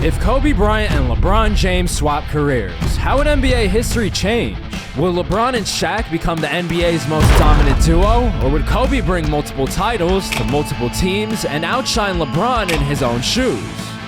If Kobe Bryant and LeBron James swap careers, how would NBA history change? Will LeBron and Shaq become the NBA's most dominant duo? Or would Kobe bring multiple titles to multiple teams and outshine LeBron in his own shoes?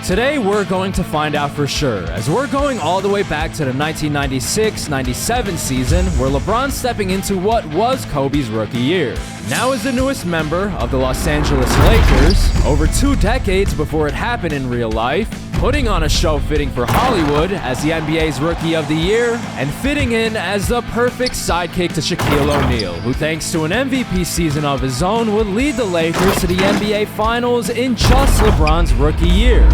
Today, we're going to find out for sure, as we're going all the way back to the 1996-97 season, where LeBron's stepping into what was Kobe's rookie year. Now as the newest member of the Los Angeles Lakers, over 2 decades before it happened in real life, putting on a show fitting for Hollywood as the NBA's Rookie of the Year, and fitting in as the perfect sidekick to Shaquille O'Neal, who thanks to an MVP season of his own would lead the Lakers to the NBA Finals in just LeBron's rookie year.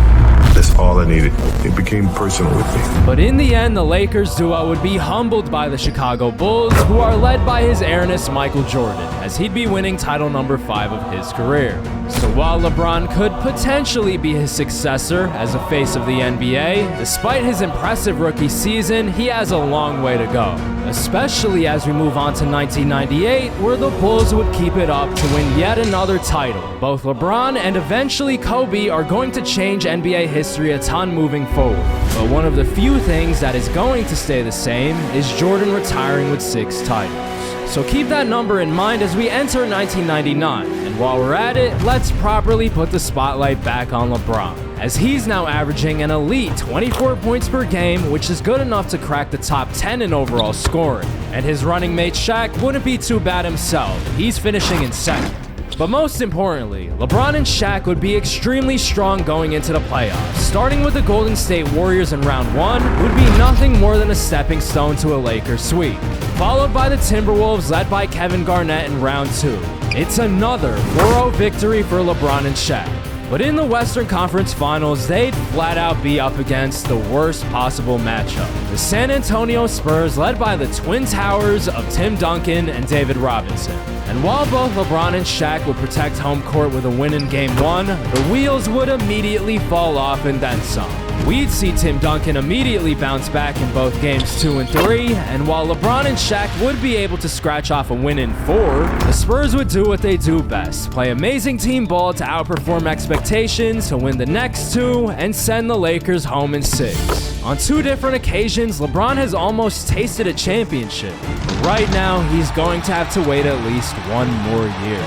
That's all I needed. It became personal with me. But in the end, the Lakers duo would be humbled by the Chicago Bulls, who are led by his heiress Michael Jordan, as he'd be winning title number 5 of his career. So while LeBron could potentially be his successor as a face of the NBA, despite his impressive rookie season, he has a long way to go. Especially as we move on to 1998, where the Bulls would keep it up to win yet another title. Both LeBron and eventually Kobe are going to change NBA history a ton moving forward. But one of the few things that is going to stay the same is Jordan retiring with 6 titles. So keep that number in mind as we enter 1999. And while we're at it, let's properly put the spotlight back on LeBron, as he's now averaging an elite 24 points per game, which is good enough to crack the top 10 in overall scoring. And his running mate Shaq wouldn't be too bad himself. He's finishing in second. But most importantly, LeBron and Shaq would be extremely strong going into the playoffs. Starting with the Golden State Warriors in round 1 would be nothing more than a stepping stone to a Lakers sweep, followed by the Timberwolves led by Kevin Garnett in round 2. It's another 4-0 victory for LeBron and Shaq. But in the Western Conference Finals, they'd flat out be up against the worst possible matchup. The San Antonio Spurs led by the Twin Towers of Tim Duncan and David Robinson. And while both LeBron and Shaq would protect home court with a win in Game 1, the wheels would immediately fall off and then some. We'd see Tim Duncan immediately bounce back in both Games 2 and 3, and while LeBron and Shaq would be able to scratch off a win in 4, the Spurs would do what they do best, play amazing team ball to outperform expectations, to win the next 2, and send the Lakers home in 6. On 2 different occasions, LeBron has almost tasted a championship. But right now, he's going to have to wait at least 1 more year.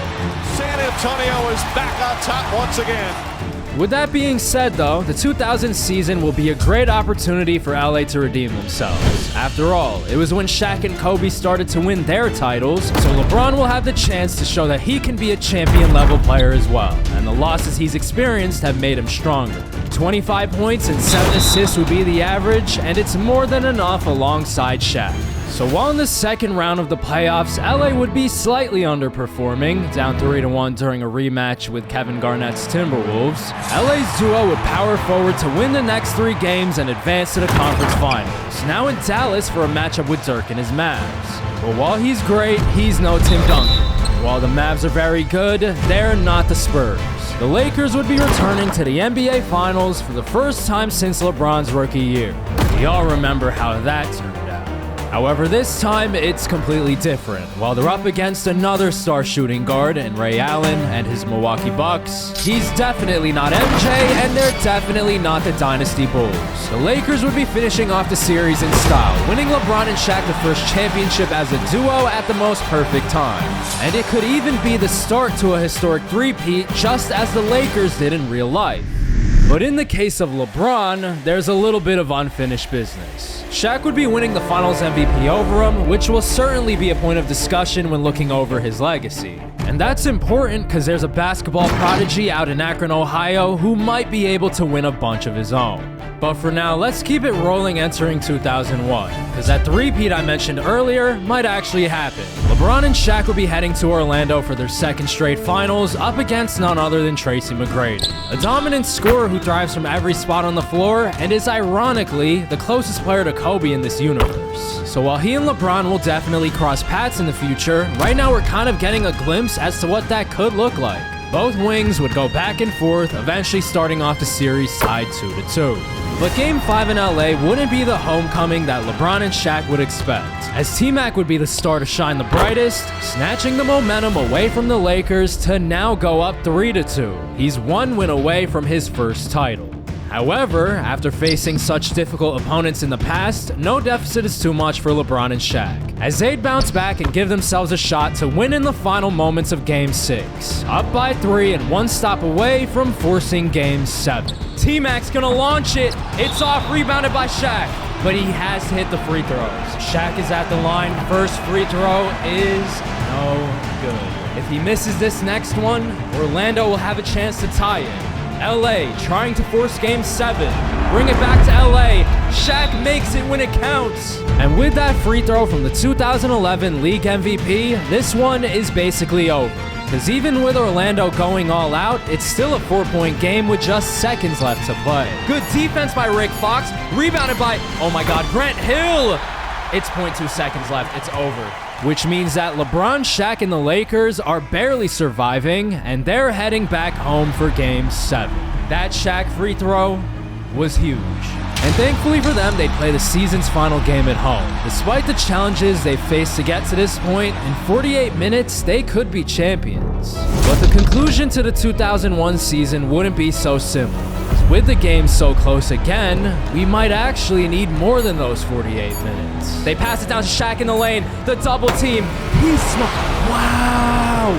San Antonio is back on top once again. With that being said though, the 2000 season will be a great opportunity for LA to redeem themselves. After all, it was when Shaq and Kobe started to win their titles, so LeBron will have the chance to show that he can be a champion level player as well, and the losses he's experienced have made him stronger. 25 points and 7 assists would be the average, and it's more than enough alongside Shaq. So while in the second round of the playoffs, LA would be slightly underperforming, down 3-1 during a rematch with Kevin Garnett's Timberwolves, LA's duo would power forward to win the next 3 games and advance to the conference finals, now in Dallas for a matchup with Dirk and his Mavs. But while he's great, he's no Tim Duncan. While the Mavs are very good, they're not the Spurs. The Lakers would be returning to the NBA Finals for the first time since LeBron's rookie year. We all remember how that turned out. However, this time, it's completely different. While they're up against another star shooting guard in Ray Allen and his Milwaukee Bucks, he's definitely not MJ, and they're definitely not the Dynasty Bulls. The Lakers would be finishing off the series in style, winning LeBron and Shaq the first championship as a duo at the most perfect time. And it could even be the start to a historic three-peat, just as the Lakers did in real life. But in the case of LeBron, there's a little bit of unfinished business. Shaq would be winning the Finals MVP over him, which will certainly be a point of discussion when looking over his legacy. And that's important because there's a basketball prodigy out in Akron, Ohio, who might be able to win a bunch of his own. But for now, let's keep it rolling entering 2001, because that three-peat I mentioned earlier might actually happen. LeBron and Shaq will be heading to Orlando for their second straight finals, up against none other than Tracy McGrady, a dominant scorer who thrives from every spot on the floor and is ironically the closest player to Kobe in this universe. So while he and LeBron will definitely cross paths in the future, right now we're kind of getting a glimpse as to what that could look like. Both wings would go back and forth, eventually starting off the series tied 2-2. But Game 5 in LA wouldn't be the homecoming that LeBron and Shaq would expect, as T-Mac would be the star to shine the brightest, snatching the momentum away from the Lakers to now go up 3-2. He's 1 win away from his first title. However, after facing such difficult opponents in the past, no deficit is too much for LeBron and Shaq, as they'd bounce back and give themselves a shot to win in the final moments of Game 6, up by 3 and one stop away from forcing Game 7. T-Mac's gonna launch it. It's off, rebounded by Shaq, but he has to hit the free throws. Shaq is at the line. First free throw is no good. If he misses this next one, Orlando will have a chance to tie it. LA trying to force Game 7. Bring it back to LA. Shaq makes it when it counts. And with that free throw from the 2011 League MVP, this one is basically over. Because even with Orlando going all out, it's still a 4-point game with just seconds left to play. Good defense by Rick Fox. Rebounded by, oh my God, Grant Hill. It's 0.2 seconds left. It's over. Which means that LeBron, Shaq, and the Lakers are barely surviving, and they're heading back home for Game 7. That Shaq free throw was huge. And thankfully for them, they'd play the season's final game at home. Despite the challenges they faced to get to this point, in 48 minutes, they could be champions. But the conclusion to the 2001 season wouldn't be so simple. With the game so close again, we might actually need more than those 48 minutes. They pass it down to Shaq in the lane, the double team. He's wow!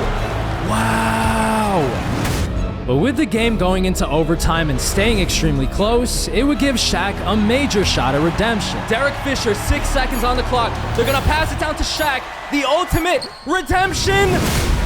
But with the game going into overtime and staying extremely close, it would give Shaq a major shot at redemption. Derek Fisher, 6 seconds on the clock. They're gonna pass it down to Shaq. The ultimate redemption.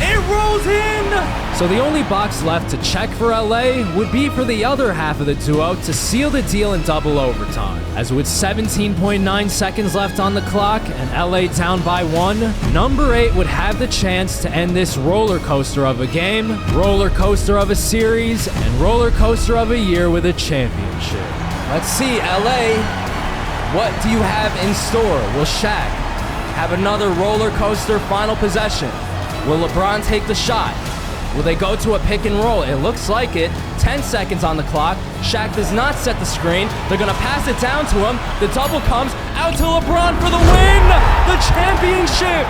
It rolls in! So the only box left to check for LA would be for the other half of the duo to seal the deal in double overtime. As with 17.9 seconds left on the clock and LA down by 1, number 8 would have the chance to end this roller coaster of a game, roller coaster of a series, and roller coaster of a year with a championship. Let's see, LA, what do you have in store? Will Shaq have another roller coaster final possession? Will LeBron take the shot? Will they go to a pick and roll? It looks like it. 10 seconds on the clock. Shaq does not set the screen. They're gonna pass it down to him. The double comes out to LeBron for the win! The championship!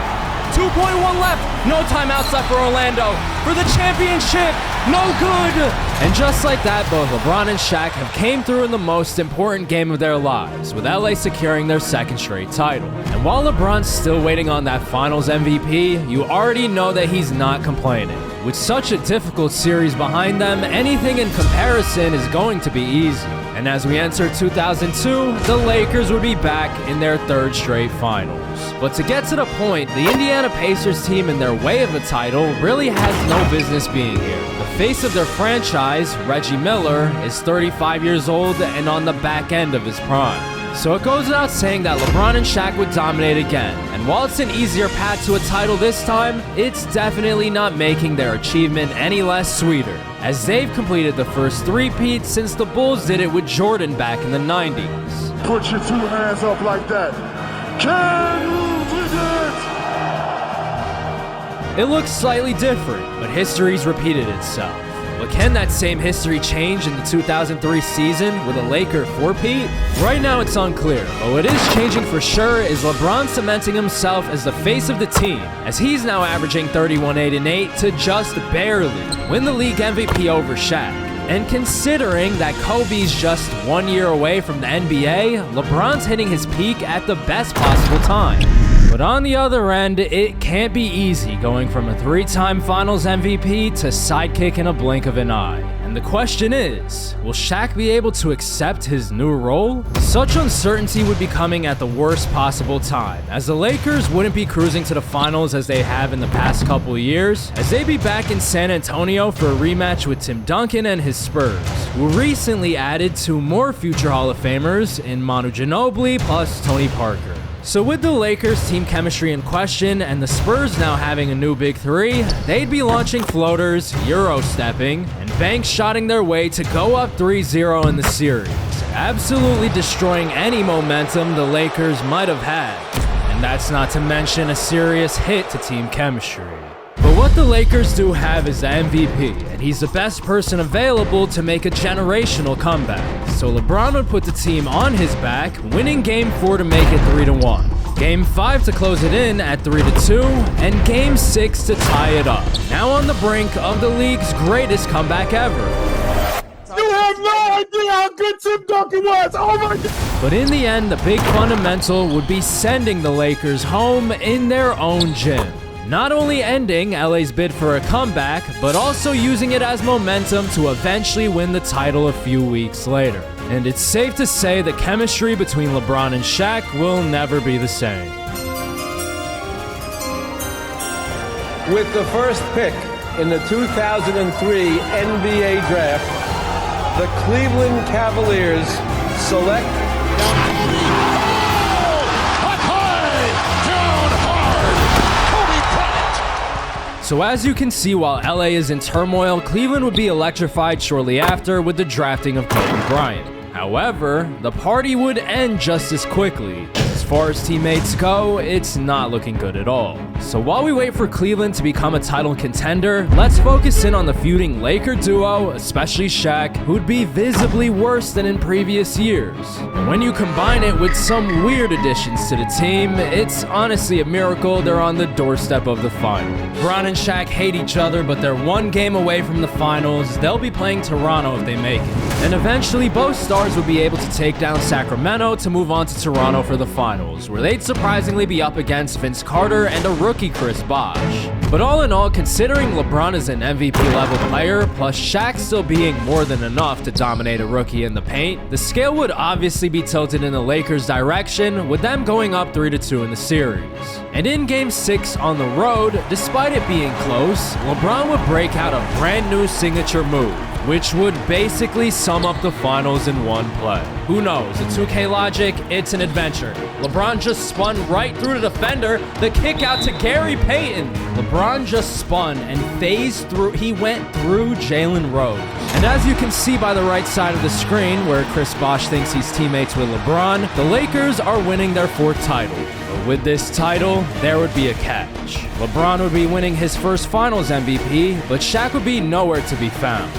2.1 left. No timeouts left for Orlando. For the championship. No good. And just like that, both LeBron and Shaq have came through in the most important game of their lives, with LA securing their second straight title. And while LeBron's still waiting on that Finals MVP, you already know that he's not complaining. With such a difficult series behind them, anything in comparison is going to be easy. And as we enter 2002, the Lakers would be back in their third straight finals. But to get to the point, the Indiana Pacers team in their way of a title really has no business being here. The face of their franchise, Reggie Miller, is 35 years old and on the back end of his prime. So it goes without saying that LeBron and Shaq would dominate again. And while it's an easier path to a title this time, it's definitely not making their achievement any less sweeter, as they've completed the first three-peat since the Bulls did it with Jordan back in the 90s. Put your 2 hands up like that. Can you do it? It looks slightly different, but history's repeated itself. But can that same history change in the 2003 season with a Laker four-peat? Right now it's unclear, but what is changing for sure is LeBron cementing himself as the face of the team, as he's now averaging 31-8-8 to just barely win the league MVP over Shaq. And considering that Kobe's just 1 year away from the NBA, LeBron's hitting his peak at the best possible time. But on the other end, it can't be easy going from a 3-time Finals MVP to sidekick in a blink of an eye. And the question is, will Shaq be able to accept his new role? Such uncertainty would be coming at the worst possible time, as the Lakers wouldn't be cruising to the finals as they have in the past couple years, as they'd be back in San Antonio for a rematch with Tim Duncan and his Spurs, who recently added 2 more future Hall of Famers in Manu Ginobili plus Tony Parker. So with the Lakers team chemistry in question and the Spurs now having a new big 3, they'd be launching floaters, Euro-stepping, and bank shotting their way to go up 3-0 in the series, absolutely destroying any momentum the Lakers might have had. And that's not to mention a serious hit to team chemistry. But what the Lakers do have is the MVP, and he's the best person available to make a generational comeback. So LeBron would put the team on his back, winning Game 4 to make it 3-1. Game 5 to close it in at 3-2, and Game 6 to tie it up. Now on the brink of the league's greatest comeback ever. You have have no idea how good Tim Duncan was. Oh my God. But in the end, the big fundamental would be sending the Lakers home in their own gym. Not only ending LA's bid for a comeback, but also using it as momentum to eventually win the title a few weeks later. And it's safe to say the chemistry between LeBron and Shaq will never be the same. With the first pick in the 2003 NBA Draft, the Cleveland Cavaliers select So as you can see, while LA is in turmoil, Cleveland would be electrified shortly after with the drafting of Kobe Bryant. However, the party would end just as quickly. As far as teammates go, it's not looking good at all. So while we wait for Cleveland to become a title contender, let's focus in on the feuding Laker duo, especially Shaq, who'd be visibly worse than in previous years. And when you combine it with some weird additions to the team, it's honestly a miracle they're on the doorstep of the finals. LeBron and Shaq hate each other, but they're one game away from the finals. They'll be playing Toronto if they make it. And eventually, both stars would be able to take down Sacramento to move on to Toronto for the finals, where they'd surprisingly be up against Vince Carter and a rookie Chris Bosh. But all in all, considering LeBron is an MVP level player, plus Shaq still being more than enough to dominate a rookie in the paint, the scale would obviously be tilted in the Lakers' direction, with them going up 3-2 in the series. And in Game 6 on the road, despite it being close, LeBron would break out a brand new signature move, which would basically sum up the finals in one play. Who knows? The 2K logic, it's an adventure. LeBron just spun right through the defender, the kick out to Gary Payton. LeBron just spun and phased through, he went through Jalen Rose. And as you can see by the right side of the screen, where Chris Bosh thinks he's teammates with LeBron, the Lakers are winning their 4th title. But with this title, there would be a catch. LeBron would be winning his first finals MVP, but Shaq would be nowhere to be found.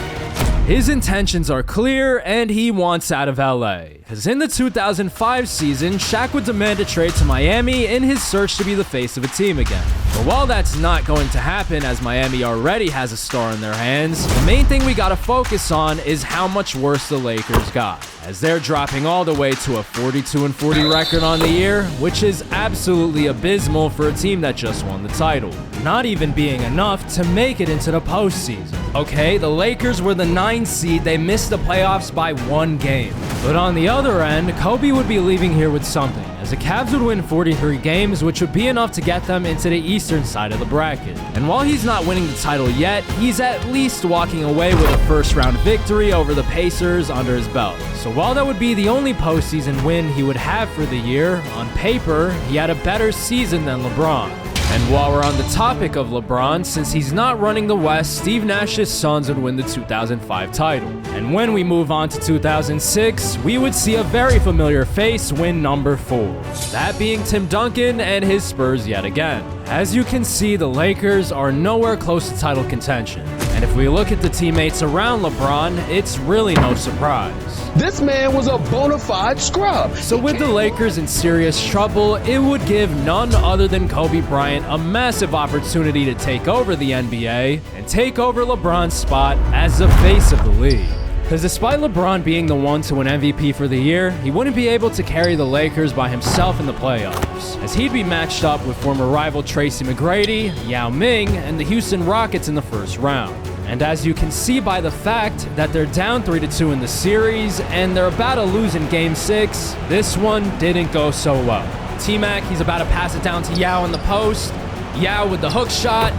His intentions are clear, and he wants out of LA. Because in the 2005 season, Shaq would demand a trade to Miami in his search to be the face of a team again. But while that's not going to happen, as Miami already has a star in their hands, the main thing we gotta focus on is how much worse the Lakers got, as they're dropping all the way to a 42-40 record on the year, which is absolutely abysmal for a team that just won the title. Not even being enough to make it into the postseason. Okay, the Lakers were the 9th seed, they missed the playoffs by 1 game. But on the other end, Kobe would be leaving here with something, as the Cavs would win 43 games, which would be enough to get them into the eastern side of the bracket. And while he's not winning the title yet, he's at least walking away with a first-round victory over the Pacers under his belt. So while that would be the only postseason win he would have for the year, on paper, he had a better season than LeBron. And while we're on the topic of LeBron, since he's not running the West, Steve Nash's Suns would win the 2005 title. And when we move on to 2006, we would see a very familiar face win number 4. That being Tim Duncan and his Spurs yet again. As you can see, the Lakers are nowhere close to title contention. And if we look at the teammates around LeBron, it's really no surprise. This man was a bona fide scrub. So with the Lakers in serious trouble, it would give none other than Kobe Bryant a massive opportunity to take over the NBA and take over LeBron's spot as the face of the league. Because despite LeBron being the one to win MVP for the year, he wouldn't be able to carry the Lakers by himself in the playoffs, as he'd be matched up with former rival Tracy McGrady, Yao Ming, and the Houston Rockets in the first round. And as you can see by the fact that they're down 3-2 in the series and they're about to lose in Game 6, this one didn't go so well. T-Mac, he's about to pass it down to Yao in the post. Yao with the hook shot,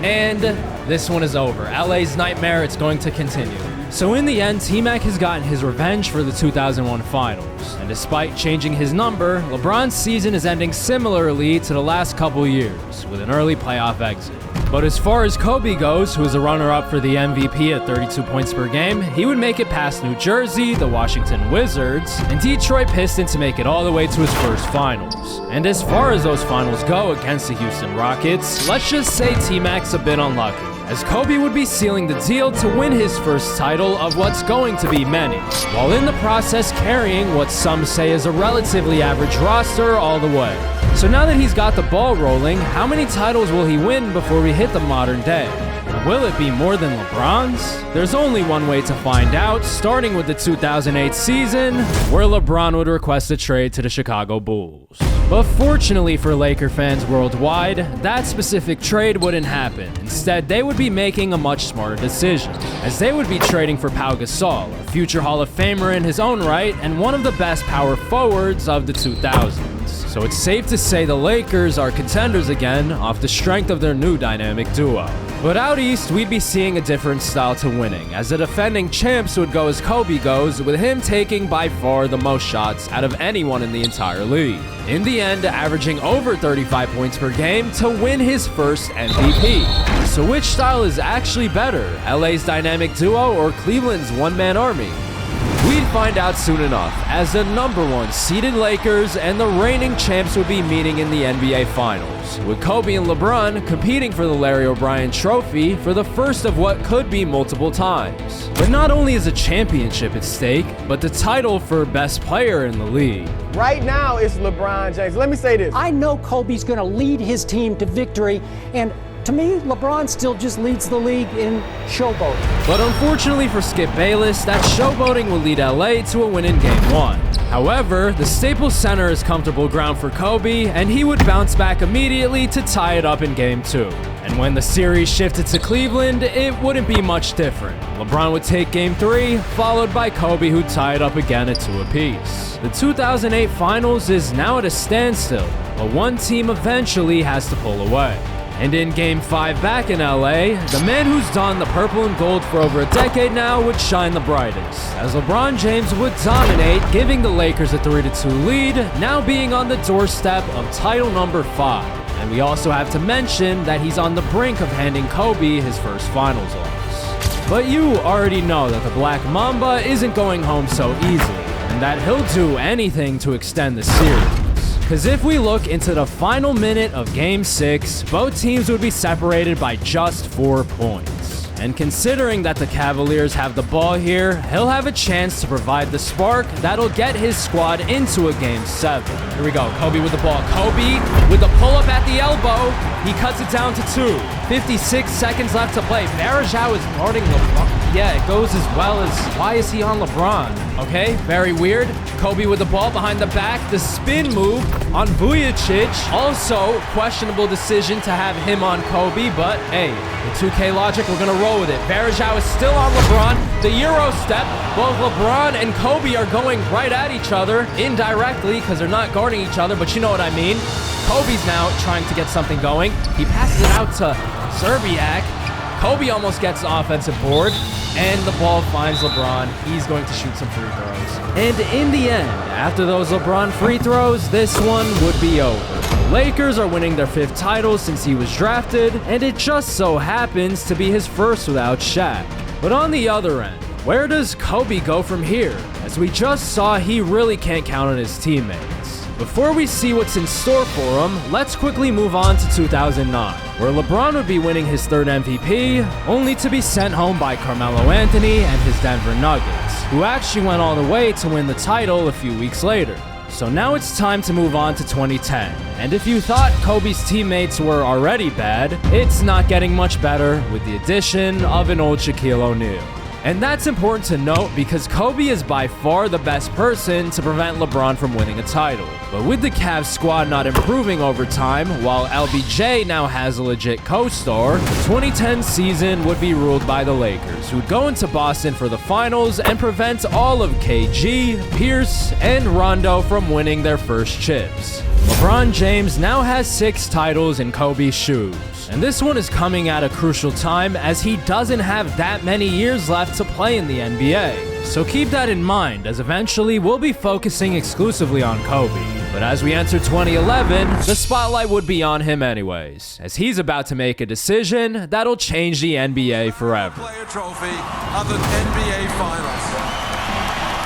and this one is over. LA's nightmare, it's going to continue. So in the end, T-Mac has gotten his revenge for the 2001 finals. And despite changing his number, LeBron's season is ending similarly to the last couple years, with an early playoff exit. But as far as Kobe goes, who is a runner-up for the MVP at 32 points per game, he would make it past New Jersey, the Washington Wizards, and Detroit Pistons to make it all the way to his first finals. And as far as those finals go against the Houston Rockets, let's just say T-Mac's a bit unlucky, as Kobe would be sealing the deal to win his first title of what's going to be many, while in the process carrying what some say is a relatively average roster all the way. So now that he's got the ball rolling, how many titles will he win before we hit the modern day? Will it be more than LeBron's? There's only one way to find out, starting with the 2008 season, where LeBron would request a trade to the Chicago Bulls. But fortunately for Laker fans worldwide, that specific trade wouldn't happen. Instead, they would be making a much smarter decision, as they would be trading for Pau Gasol, a future Hall of Famer in his own right, and one of the best power forwards of the 2000s. So it's safe to say the Lakers are contenders again off the strength of their new dynamic duo. But out east, we'd be seeing a different style to winning, as the defending champs would go as Kobe goes, with him taking by far the most shots out of anyone in the entire league. In the end, averaging over 35 points per game to win his first MVP. So which style is actually better, LA's dynamic duo or Cleveland's one-man army? We'd find out soon enough, as the #1 seeded Lakers and the reigning champs would be meeting in the NBA Finals, with Kobe and LeBron competing for the Larry O'Brien Trophy for the first of what could be multiple times. But not only is a championship at stake, but the title for best player in the league. Right now, it's LeBron James. Let me say this. I know Kobe's going to lead his team to victory, and to me, LeBron still just leads the league in showboating. But unfortunately for Skip Bayless, that showboating would lead LA to a win in Game 1. However, the Staples Center is comfortable ground for Kobe, and he would bounce back immediately to tie it up in Game 2. And when the series shifted to Cleveland, it wouldn't be much different. LeBron would take Game 3, followed by Kobe, who'd tie it up again at 2 apiece. The 2008 Finals is now at a standstill, but one team eventually has to pull away. And in Game 5 back in LA, the man who's donned the purple and gold for over a decade now would shine the brightest, as LeBron James would dominate, giving the Lakers a 3-2 lead, now being on the doorstep of title number 5. And we also have to mention that he's on the brink of handing Kobe his first finals loss. But you already know that the Black Mamba isn't going home so easily, and that he'll do anything to extend the series. Because if we look into the final minute of Game 6, both teams would be separated by just 4 points. And considering that the Cavaliers have the ball here, he'll have a chance to provide the spark that'll get his squad into a Game 7. Here we go, Kobe with the ball. Kobe with the pull-up at the elbow. He cuts it down to 2. 56 seconds left to play. Varejao is guarding LeBron. Yeah, it goes as well as, why is he on LeBron? Okay, very weird. Kobe with the ball behind the back. The spin move on Vujicic. Also, questionable decision to have him on Kobe, but hey, the 2K logic, we're gonna roll with it. Varejao is still on LeBron. The Euro step. Both LeBron and Kobe are going right at each other, indirectly, because they're not guarding each other, but you know what I mean. Kobe's now trying to get something going. He passes it out to Zerbiak. Kobe almost gets the offensive board, and the ball finds LeBron. He's going to shoot some free throws. And in the end, after those LeBron free throws, this one would be over. The Lakers are winning their 5th title since he was drafted, and it just so happens to be his first without Shaq. But on the other end, where does Kobe go from here? As we just saw, he really can't count on his teammates. Before we see what's in store for him, let's quickly move on to 2009, where LeBron would be winning his 3rd MVP, only to be sent home by Carmelo Anthony and his Denver Nuggets, who actually went all the way to win the title a few weeks later. So now it's time to move on to 2010, and if you thought Kobe's teammates were already bad, it's not getting much better with the addition of an old Shaquille O'Neal. And that's important to note because Kobe is by far the best person to prevent LeBron from winning a title. But with the Cavs squad not improving over time, while LBJ now has a legit co-star, the 2010 season would be ruled by the Lakers, who'd go into Boston for the finals and prevent all of KG, Pierce, and Rondo from winning their first chips. LeBron James now has 6 titles in Kobe's shoes. And this one is coming at a crucial time as he doesn't have that many years left to play in the NBA. So keep that in mind, as eventually we'll be focusing exclusively on Kobe. But as we enter 2011, the spotlight would be on him anyways, as he's about to make a decision that'll change the NBA forever. Player trophy of the NBA Finals.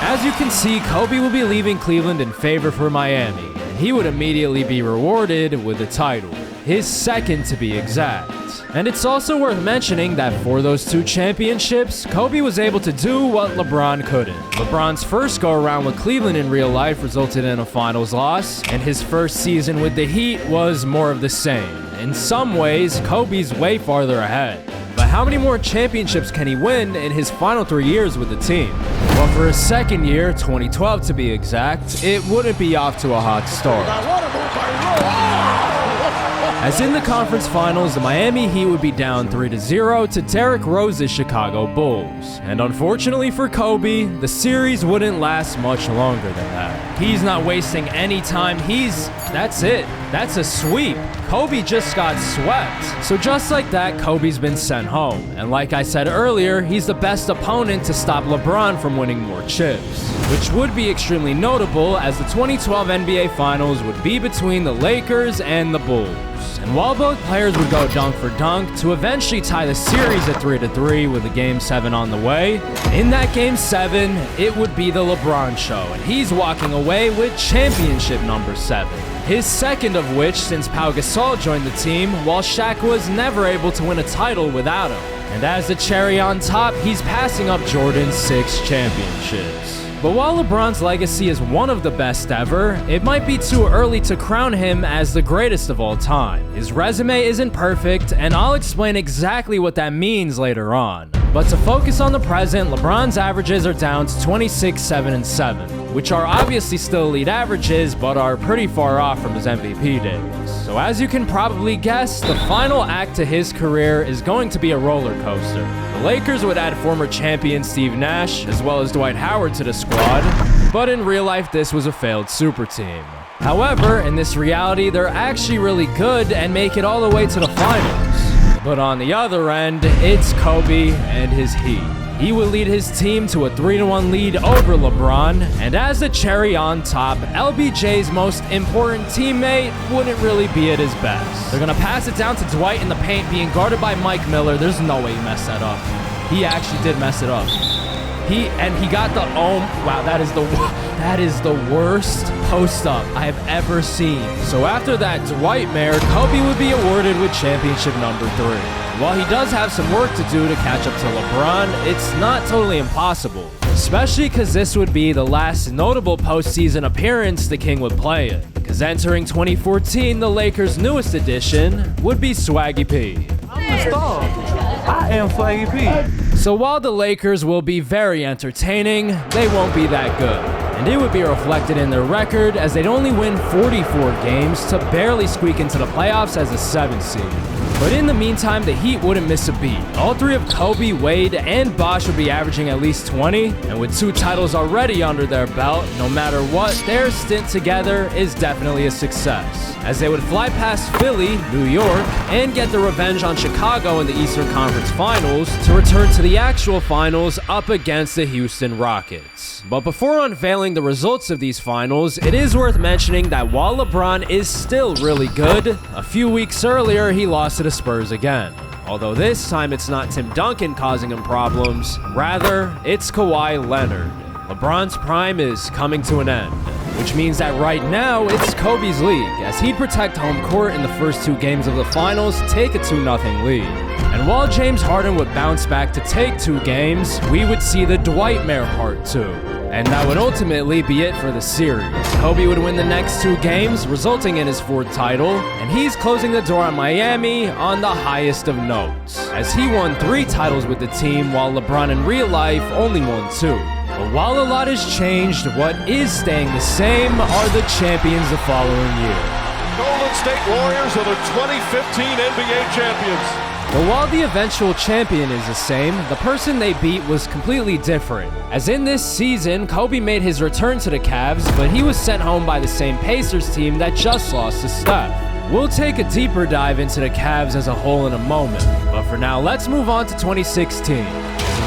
As you can see, Kobe will be leaving Cleveland in favor for Miami, and he would immediately be rewarded with a title. His 2nd to be exact. And it's also worth mentioning that for those 2 championships, Kobe was able to do what LeBron couldn't. LeBron's first go-around with Cleveland in real life resulted in a finals loss, and his first season with the Heat was more of the same. In some ways, Kobe's way farther ahead. But But how many more championships can he win in his final 3 years with the team? Well, for his second year, 2012 to be exact, it wouldn't be off to a hot start. As in the conference finals, the Miami Heat would be down 3-0 to Derrick Rose's Chicago Bulls. And unfortunately for Kobe, the series wouldn't last much longer than that. He's not wasting any time. That's it. That's a sweep. Kobe just got swept. So just like that, Kobe's been sent home. And like I said earlier, he's the best opponent to stop LeBron from winning more chips. Which would be extremely notable, as the 2012 NBA Finals would be between the Lakers and the Bulls. And while both players would go dunk for dunk to eventually tie the series at 3-3 with a Game 7 on the way, in that Game 7, it would be the LeBron show, and he's walking away with championship number 7. His second of which since Pau Gasol joined the team, while Shaq was never able to win a title without him. And as the cherry on top, he's passing up Jordan's 6 championships. But while LeBron's legacy is one of the best ever, it might be too early to crown him as the greatest of all time. His resume isn't perfect, and I'll explain exactly what that means later on. But to focus on the present, LeBron's averages are down to 26, 7, and 7, which are obviously still elite averages, but are pretty far off from his MVP days. So as you can probably guess, the final act to his career is going to be a roller coaster. The Lakers would add former champion Steve Nash, as well as Dwight Howard to the squad, but in real life this was a failed super team. However, in this reality, they're actually really good and make it all the way to the finals. But on the other end, it's Kobe and his Heat. He would lead his team to a 3-1 lead over LeBron, and as the cherry on top, LBJ's most important teammate wouldn't really be at his best. They're gonna pass it down to Dwight in the paint, being guarded by Mike Miller. There's no way he messed that up. He actually did mess it up. He got the wow, that is the worst post-up I have ever seen. So after that Dwight-mare, Kobe would be awarded with championship number 3. While he does have some work to do to catch up to LeBron, it's not totally impossible. Especially because this would be the last notable postseason appearance the King would play in. Because entering 2014, the Lakers' newest addition would be Swaggy P. I'm the star. I am Swaggy P. So while the Lakers will be very entertaining, they won't be that good. And it would be reflected in their record, as they'd only win 44 games to barely squeak into the playoffs as a 7th seed. But in the meantime, the Heat wouldn't miss a beat. All 3 of Kobe, Wade, and Bosh would be averaging at least 20, and with 2 titles already under their belt, no matter what, their stint together is definitely a success, as they would fly past Philly, New York, and get the revenge on Chicago in the Eastern Conference Finals to return to the actual finals up against the Houston Rockets. But before unveiling the results of these finals, it is worth mentioning that while LeBron is still really good, a few weeks earlier he lost to the Spurs again. Although this time it's not Tim Duncan causing him problems, rather it's Kawhi Leonard. LeBron's prime is coming to an end, which means that right now it's Kobe's league, as he'd protect home court in the first 2 games of the finals, take a 2-0 lead. And while James Harden would bounce back to take 2 games, we would see the Dwight-mare part 2. And that would ultimately be it for the series. Kobe would win the next 2 games, resulting in his 4th title, and he's closing the door on Miami on the highest of notes, as he won 3 titles with the team, while LeBron in real life only won 2. But while a lot has changed, what is staying the same are the champions the following year. Golden State Warriors are the 2015 NBA champions. But while the eventual champion is the same, the person they beat was completely different. As in this season, Kobe made his return to the Cavs, but he was sent home by the same Pacers team that just lost to Steph. We'll take a deeper dive into the Cavs as a whole in a moment, but for now, let's move on to 2016.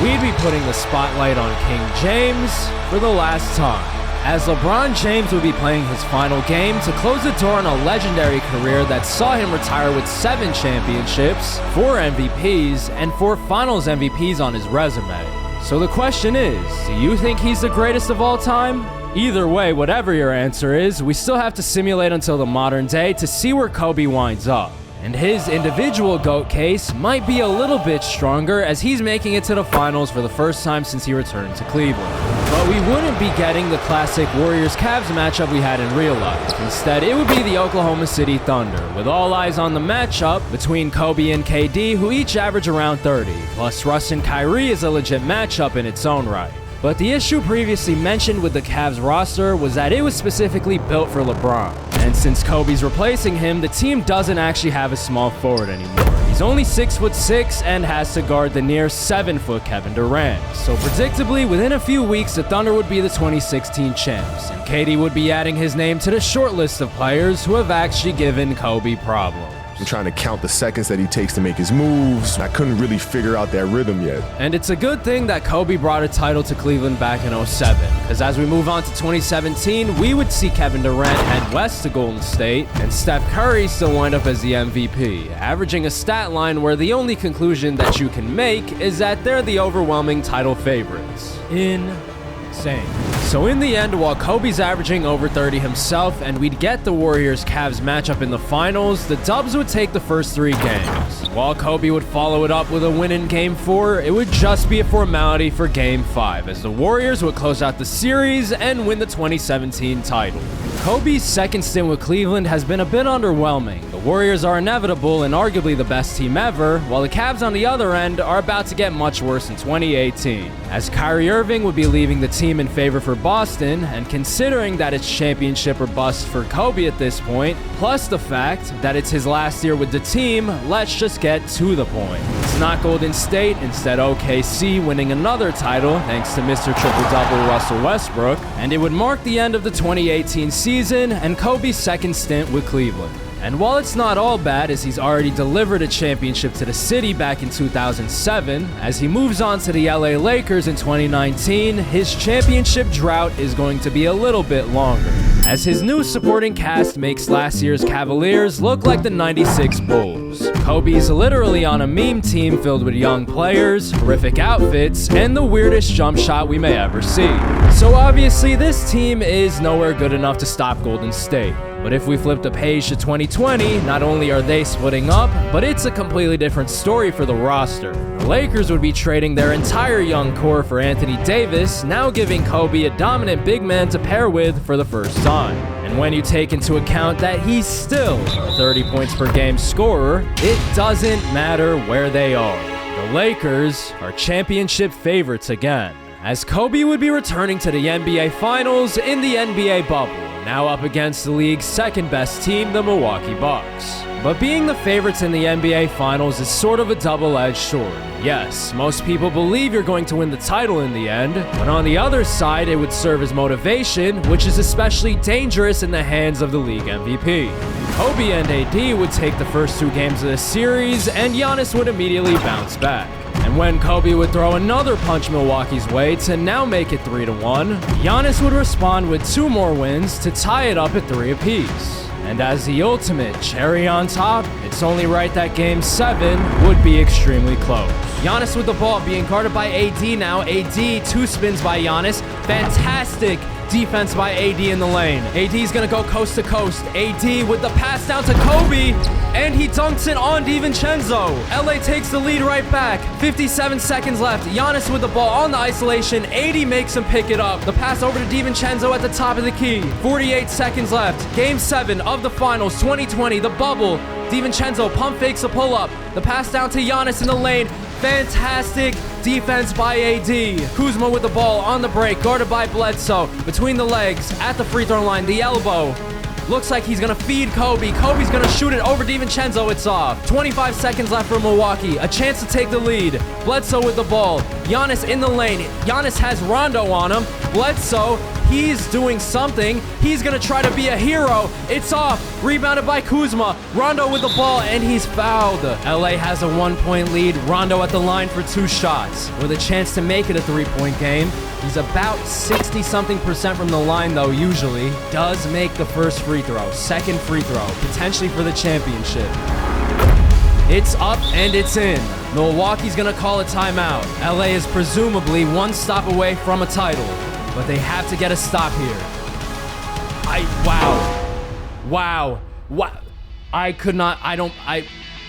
We'd be putting the spotlight on King James for the last time, as LeBron James would be playing his final game to close the door on a legendary career that saw him retire with 7 championships, 4 MVPs, and 4 Finals MVPs on his resume. So the question is, do you think he's the greatest of all time? Either way, whatever your answer is, we still have to simulate until the modern day to see where Kobe winds up. And his individual GOAT case might be a little bit stronger, as he's making it to the finals for the first time since he returned to Cleveland. But we wouldn't be getting the classic Warriors-Cavs matchup we had in real life. Instead, it would be the Oklahoma City Thunder, with all eyes on the matchup between Kobe and KD, who each average around 30. Plus, Russ and Kyrie is a legit matchup in its own right. But the issue previously mentioned with the Cavs roster was that it was specifically built for LeBron. And since Kobe's replacing him, the team doesn't actually have a small forward anymore. He's only 6'6" and has to guard the near 7-foot Kevin Durant. So predictably, within a few weeks, the Thunder would be the 2016 champs, and KD would be adding his name to the short list of players who have actually given Kobe problems. I'm trying to count the seconds that he takes to make his moves. I couldn't really figure out that rhythm yet. And it's a good thing that Kobe brought a title to Cleveland back in 07, because as we move on to 2017, we would see Kevin Durant head west to Golden State, and Steph Curry still wind up as the MVP, averaging a stat line where the only conclusion that you can make is that they're the overwhelming title favorites. Insane. So in the end, while Kobe's averaging over 30 himself and we'd get the Warriors-Cavs matchup in the finals, the Dubs would take the first 3 games. While Kobe would follow it up with a win in Game 4, it would just be a formality for Game 5, as the Warriors would close out the series and win the 2017 title. Kobe's second stint with Cleveland has been a bit underwhelming. The Warriors are inevitable and arguably the best team ever, while the Cavs on the other end are about to get much worse in 2018. As Kyrie Irving would be leaving the team in favor for Boston, and considering that it's championship or bust for Kobe at this point, plus the fact that it's his last year with the team, let's just get to the point. It's not Golden State, instead OKC winning another title thanks to Mr. Triple-Double Russell Westbrook, and it would mark the end of the 2018 season and Kobe's second stint with Cleveland. And while it's not all bad, as he's already delivered a championship to the city back in 2007, as he moves on to the LA Lakers in 2019, his championship drought is going to be a little bit longer, as his new supporting cast makes last year's Cavaliers look like the '96 Bulls. Kobe's literally on a meme team filled with young players, horrific outfits, and the weirdest jump shot we may ever see. So obviously this team is nowhere good enough to stop Golden State. But if we flip the page to 2020, not only are they splitting up, but it's a completely different story for the roster. The Lakers would be trading their entire young core for Anthony Davis, now giving Kobe a dominant big man to pair with for the first time. And when you take into account that he's still a 30 points per game scorer, it doesn't matter where they are. The Lakers are championship favorites again, as Kobe would be returning to the NBA Finals in the NBA bubble, now up against the league's second best team, the Milwaukee Bucks. But being the favorites in the NBA Finals is sort of a double-edged sword. Yes, most people believe you're going to win the title in the end, but on the other side, it would serve as motivation, which is especially dangerous in the hands of the league MVP. Kobe and AD would take the first 2 games of the series, and Giannis would immediately bounce back. And when Kobe would throw another punch Milwaukee's way to now make it 3-1, Giannis would respond with 2 more wins to tie it up at 3 apiece. And as the ultimate cherry on top, it's only right that Game 7 would be extremely close. Giannis with the ball being guarded by AD now. AD, 2 spins by Giannis. Fantastic defense by AD in the lane. AD's gonna go coast to coast. AD with the pass down to Kobe, and he dunks it on DiVincenzo. LA takes the lead right back. 57 seconds left. Giannis with the ball on the isolation. AD makes him pick it up. The pass over to DiVincenzo at the top of the key. 48 seconds left. Game 7 of the finals, 2020, the bubble. DiVincenzo pump fakes a pull-up. The pass down to Giannis in the lane. Fantastic defense by AD. Kuzma with the ball on the break, guarded by Bledsoe. Between the legs, at the free throw line, the elbow. Looks like he's gonna feed Kobe. Kobe's gonna shoot it over DiVincenzo. It's off. 25 seconds left for Milwaukee. A chance to take the lead. Bledsoe with the ball. Giannis in the lane. Giannis has Rondo on him. Bledsoe, he's doing something. He's gonna try to be a hero. It's off. Rebounded by Kuzma. Rondo with the ball, and he's fouled. LA has a 1-point lead. Rondo at the line for 2 shots, with a chance to make it a 3-point game. He's about 60-something% from the line, though, usually. Does make the first free throw. Second free throw, potentially for the championship. It's up and it's in. Milwaukee's gonna call a timeout. LA is presumably 1 stop away from a title, but they have to get a stop here. Wow. I could not,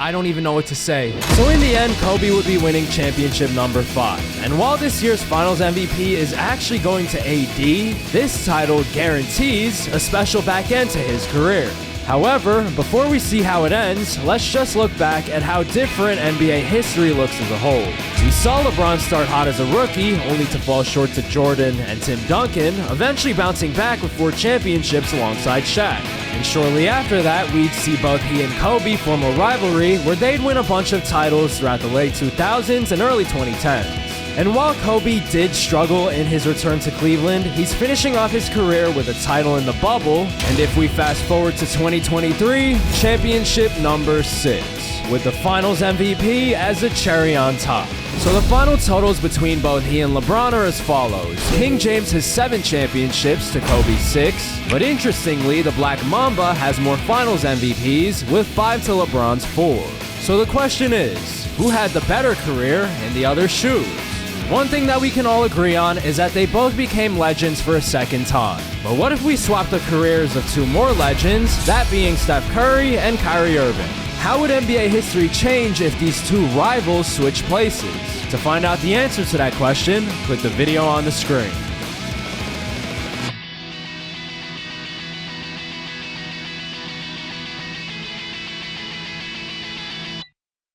I don't even know what to say. So in the end, Kobe would be winning championship number 5. And while this year's Finals MVP is actually going to AD, this title guarantees a special back end to his career. However, before we see how it ends, let's just look back at how different NBA history looks as a whole. We saw LeBron start hot as a rookie, only to fall short to Jordan and Tim Duncan, eventually bouncing back with 4 championships alongside Shaq. And shortly after that, we'd see both he and Kobe form a rivalry where they'd win a bunch of titles throughout the late 2000s and early 2010s. And while Kobe did struggle in his return to Cleveland, he's finishing off his career with a title in the bubble. And if we fast forward to 2023, championship number 6, with the Finals MVP as a cherry on top. So the final totals between both he and LeBron are as follows. King James has 7 championships to Kobe's 6, but interestingly, the Black Mamba has more Finals MVPs with 5 to LeBron's 4. So the question is, who had the better career in the other's shoes? One thing that we can all agree on is that they both became legends for a second time. But what if we swap the careers of 2 more legends, that being Steph Curry and Kyrie Irving? How would NBA history change if these 2 rivals switch places? To find out the answer to that question, click the video on the screen.